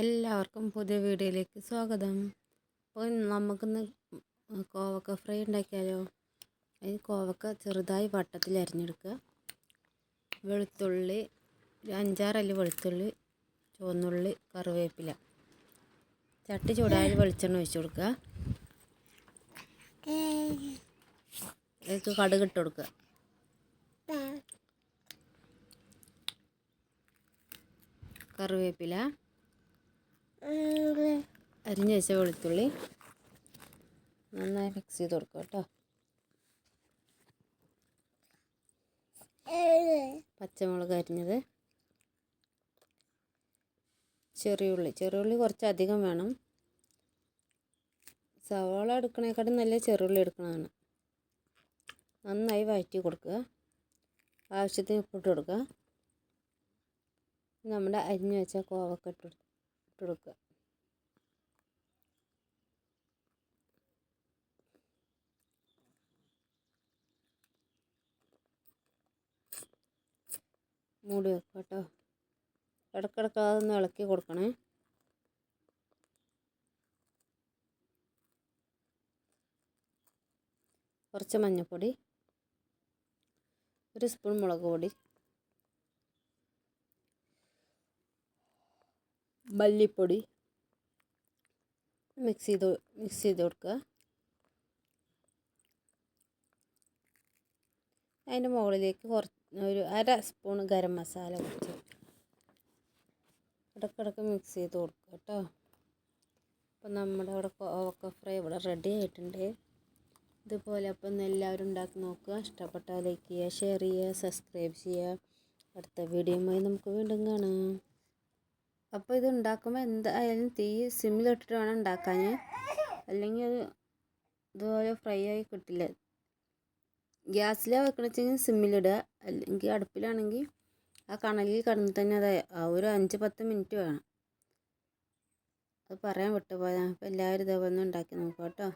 എല്ലാവർക്കും പുതിയ വീഡിയോയിലേക്ക് സ്വാഗതം. അപ്പോൾ നമുക്കിന്ന് കോവക്ക ഫ്രൈ ഉണ്ടാക്കിയാലോ. അതിന് കോവക്ക ചെറുതായി വട്ടത്തിൽ അരിഞ്ഞെടുക്കുക. വെളുത്തുള്ളി ഒരു 5-6 അല്ലി വെളുത്തുള്ളി, ചുവന്നുള്ളി, കറിവേപ്പില. ചട്ടി ചൂടായാൽ വെളിച്ചെണ്ണ ഒഴിച്ച് കൊടുക്കുക. അതിലേക്ക് കടുക് ഇട്ട് കൊടുക്കുക. കറിവേപ്പില, അരിഞ്ഞ് വെച്ച വെളുത്തുള്ളി നന്നായി മിക്സ് ചെയ്ത് കൊടുക്കുക കേട്ടോ. പച്ചമുളക് അരിഞ്ഞത്, ചെറിയുള്ളി കുറച്ചധികം വേണം. സവാള എടുക്കണേക്കാട്ടും നല്ല ചെറിയുള്ളി എടുക്കണതാണ്. നന്നായി വഴറ്റി കൊടുക്കുക. ആവശ്യത്തിന് ഉപ്പിട്ട് കൊടുക്കുക. നമ്മുടെ അരിഞ്ഞ് വെച്ച കോവക്ക ഇട്ട് കൊടുക്കുക. മൂടി വെക്കുക കേട്ടോ. ഇടയ്ക്കിടയ്ക്ക് അതൊന്ന് ഇളക്കി കൊടുക്കണേ. കുറച്ച് മഞ്ഞൾപ്പൊടി, 1 സ്പൂൺ മുളക് പൊടി, മല്ലിപ്പൊടി മിക്സ് ചെയ്ത് കൊടുക്കുക. അതിൻ്റെ മുകളിലേക്ക് ഒരു 1/2 സ്പൂൺ ഗരം മസാല കുറച്ച് ഇടയ്ക്കിടയ്ക്ക് മിക്സ് ചെയ്ത് കൊടുക്കുക കേട്ടോ. അപ്പം നമ്മുടെ ഇവിടെ കോവക്ക ഫ്രൈ ഇവിടെ റെഡി ആയിട്ടുണ്ട്. ഇതുപോലെ അപ്പം എല്ലാവരും ഉണ്ടാക്കി നോക്കുക. ഇഷ്ടപ്പെട്ടാൽ ലൈക്ക് ചെയ്യുക, ഷെയർ ചെയ്യുക, സബ്സ്ക്രൈബ് ചെയ്യുക. അടുത്ത വീഡിയോയുമായി നമുക്ക് വീണ്ടും കാണാം. അപ്പോൾ ഇത് ഉണ്ടാക്കുമ്പോൾ എന്തായാലും തീ സിമ്മിലിട്ടിട്ട് വേണം ഉണ്ടാക്കാൻ, അല്ലെങ്കിൽ അത് ഇതുപോലെ ഫ്രൈ ആയി കിട്ടില്ല. ഗ്യാസിലാണ് വെക്കണമെങ്കിൽ സിമ്മിലിടുക, അല്ലെങ്കിൽ അടുപ്പിലാണെങ്കിൽ ആ കണലിൽ കിടന്നിട്ട് തന്നെ അത് ഒരു 5-10 മിനിറ്റ് വേണം. അത് പറയാൻ വിട്ടുപോയതാണ്. അപ്പോൾ എല്ലാവരും ഇതേപോലെ ഉണ്ടാക്കി നോക്കുക കേട്ടോ.